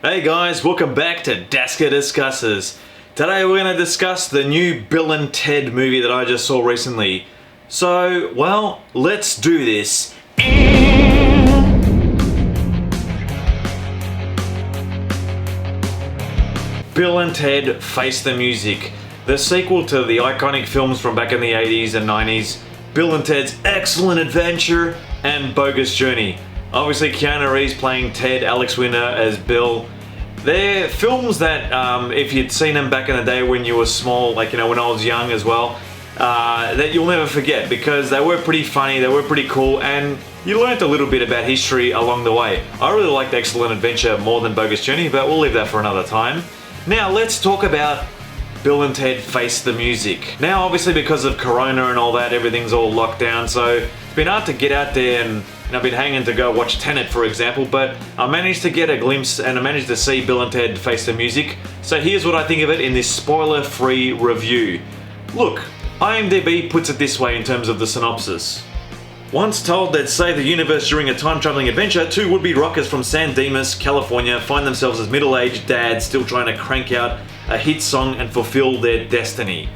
Hey guys, welcome back to Daska Discusses. Today we're going to discuss the new Bill and Ted movie that I just saw recently. So, well, let's do this. Bill and Ted Face the Music, the sequel to the iconic films from back in the 80s and 90s, Bill and Ted's Excellent Adventure and Bogus Journey. Obviously Keanu Reeves playing Ted, Alex Winter as Bill. They're films that if you'd seen them back in the day when you were small, like when I was young as well, that you'll never forget because they were pretty funny, they were pretty cool, and you learnt a little bit about history along the way. I really liked Excellent Adventure more than Bogus Journey, but we'll leave that for another time. Now let's talk about Bill and Ted Face the Music. Now obviously because of Corona and all that, everything's all locked down, so it's been hard to get out there and I've been hanging to go watch Tenet, for example, but I managed to get a glimpse and I managed to see Bill and Ted Face the Music. So here's what I think of it in this spoiler-free review. Look, IMDb puts it this way in terms of the synopsis. Once told they'd save the universe during a time-traveling adventure, two would-be rockers from San Dimas, California find themselves as middle-aged dads still trying to crank out a hit song and fulfill their destiny.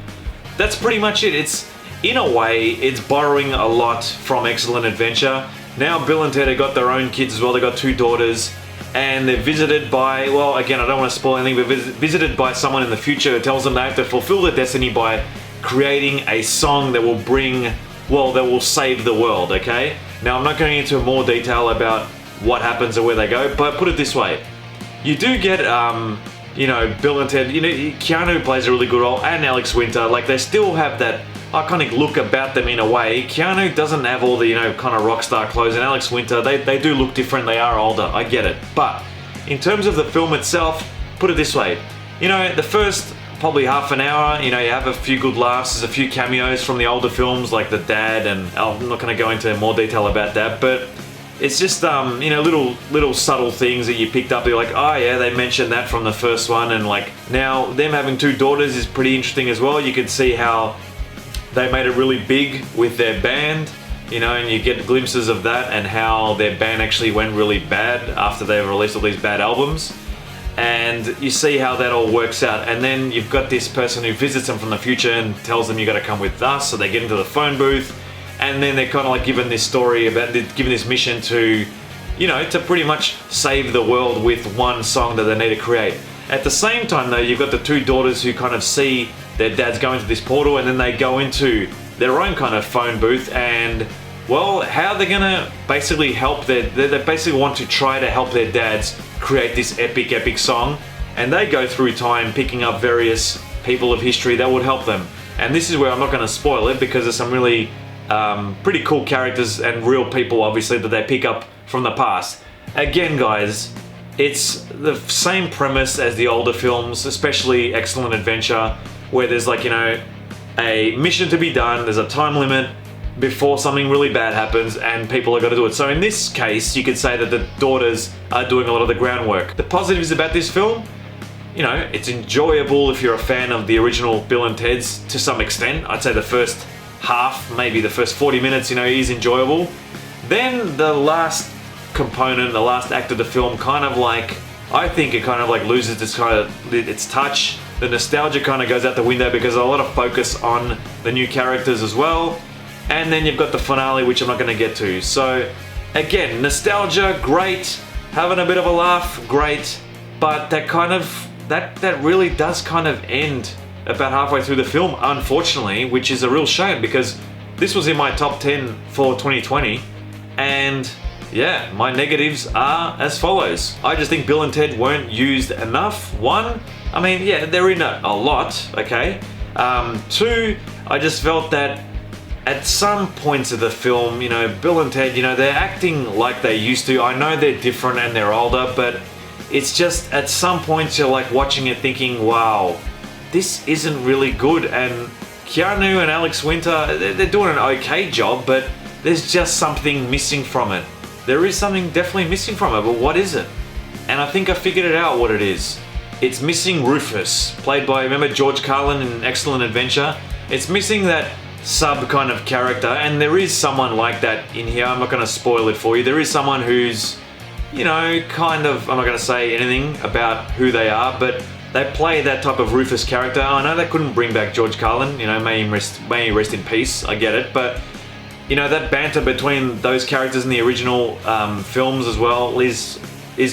That's pretty much it. It's, in a way, it's borrowing a lot from Excellent Adventure. Now Bill and Ted have got their own kids as well. They've got two daughters and they're visited by, well, again, I don't want to spoil anything, but visited by someone in the future who tells them they have to fulfill their destiny by creating a song that will bring, well, that will save the world, okay? Now, I'm not going into more detail about what happens and where they go, but put it this way. You do get, Bill and Ted, Keanu plays a really good role, and Alex Winter, like, they still have that iconic look about them in a way. Keanu doesn't have all the, kind of rock star clothes, and Alex Winter, they do look different, they are older, I get it. But, in terms of the film itself, put it this way. The first probably half an hour, you have a few good laughs, there's a few cameos from the older films like the dad, and I'm not going to go into more detail about that, but it's just little subtle things that you picked up. You're like, oh yeah, they mentioned that from the first one, and like now them having two daughters is pretty interesting as well. You can see how they made it really big with their band, and you get glimpses of that and how their band actually went really bad after they released all these bad albums. And you see how that all works out, and then you've got this person who visits them from the future and tells them you got to come with us, so they get into the phone booth, and then they're kind of like given this story about, given this mission to, to pretty much save the world with one song that they need to create. At the same time though, you've got the two daughters who kind of see their dads go into this portal, and then they go into their own kind of phone booth, and well, how they're gonna basically help they basically want to try to help their dads create this epic song, and they go through time picking up various people of history that would help them. And this is where I'm not going to spoil it because there's some really pretty cool characters and real people obviously that they pick up from the past. Again guys, it's the same premise as the older films, especially Excellent Adventure, where there's like, a mission to be done, there's a time limit before something really bad happens and people are going to do it. So in this case, you could say that the daughters are doing a lot of the groundwork. The positives about this film, it's enjoyable if you're a fan of the original Bill and Ted's to some extent. I'd say the first half, maybe the first 40 minutes, is enjoyable. Then the last component, the last act of the film I think it kind of like loses its touch. The nostalgia kind of goes out the window because there's a lot of focus on the new characters as well. And then you've got the finale, which I'm not going to get to. So, again, nostalgia, great. Having a bit of a laugh, great. But that really does kind of end about halfway through the film, unfortunately, which is a real shame because this was in my top 10 for 2020. And yeah, my negatives are as follows. I just think Bill and Ted weren't used enough. One, I mean, yeah, they're in a lot, okay? Two, I just felt that at some points of the film, Bill and Ted, they're acting like they used to. I know they're different and they're older, but it's just at some points you're like watching it thinking, wow, this isn't really good. And Keanu and Alex Winter, they're doing an okay job, but there's just something missing from it. There is something definitely missing from it, but what is it? And I think I figured it out what it is. It's missing Rufus, played by, remember George Carlin in Excellent Adventure? It's missing that sub kind of character, and there is someone like that in here. I'm not going to spoil it for you. There is someone who's you know, kind of, I'm not going to say anything about who they are, but they play that type of Rufus character. I know they couldn't bring back George Carlin, you know, may he rest in peace, I get it, but you know, that banter between those characters in the original films as well is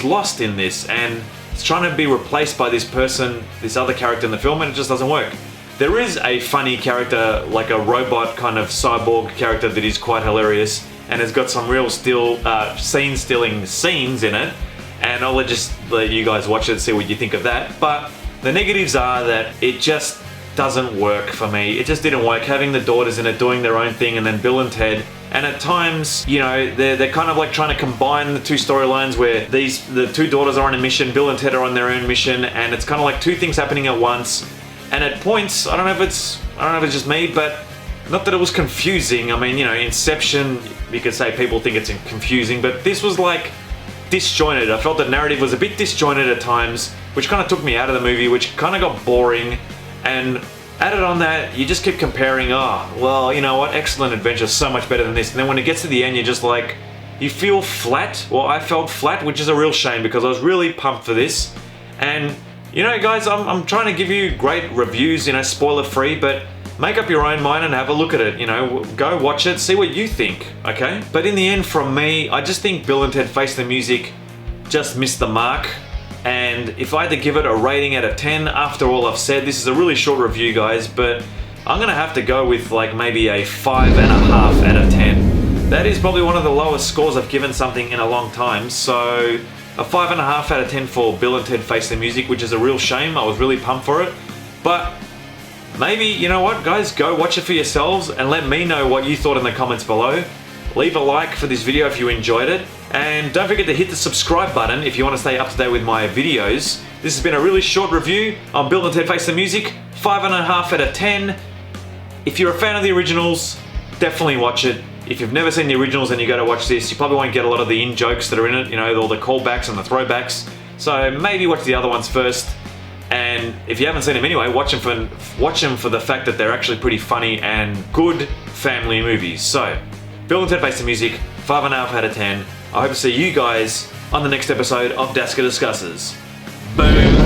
lost in this, and it's trying to be replaced by this person, this other character in the film, and it just doesn't work. There is a funny character, like a robot kind of cyborg character that is quite hilarious, and has got some real scene-stealing scenes in it, and I'll just let you guys watch it and see what you think of that. But the negatives are that it just doesn't work for me. It just didn't work, having the daughters in it doing their own thing, and then Bill and Ted, and at times, you know, they're kind of like trying to combine the two storylines where the two daughters are on a mission, Bill and Ted are on their own mission, and it's kind of like two things happening at once. And at points, I don't know if it's just me, but not that it was confusing. I mean, you know, Inception, you could say people think it's confusing, but this was like disjointed. I felt the narrative was a bit disjointed at times, which kind of took me out of the movie, which kind of got boring. And added on that, you just keep comparing, oh, well, you know what, Excellent Adventure is so much better than this. And then when it gets to the end, you're just like, you feel flat. Well, I felt flat, which is a real shame because I was really pumped for this. And you know, guys, I'm trying to give you great reviews, you know, spoiler free, but make up your own mind and have a look at it, you know, go watch it, see what you think, okay? But in the end, from me, I just think Bill and Ted Face the Music just missed the mark. And if I had to give it a rating out of 10, after all I've said, this is a really short review, guys, but I'm gonna have to go with like maybe a 5.5 out of 10. That is probably one of the lowest scores I've given something in a long time, so a 5.5 out of 10 for Bill and Ted Face the Music, which is a real shame. I was really pumped for it. But maybe, you know what, guys, go watch it for yourselves and let me know what you thought in the comments below. Leave a like for this video if you enjoyed it. And don't forget to hit the subscribe button if you want to stay up to date with my videos. This has been a really short review on Bill and Ted Face the Music, 5.5 out of 10. If you're a fan of the originals, definitely watch it. If you've never seen the originals and you go to watch this, you probably won't get a lot of the in-jokes that are in it, you know, all the callbacks and the throwbacks. So maybe watch the other ones first. And if you haven't seen them anyway, watch them for the fact that they're actually pretty funny and good family movies. So, Bill and Ted Face the Music, 5.5 out of 10. I hope to see you guys on the next episode of Daska Discusses. Boom!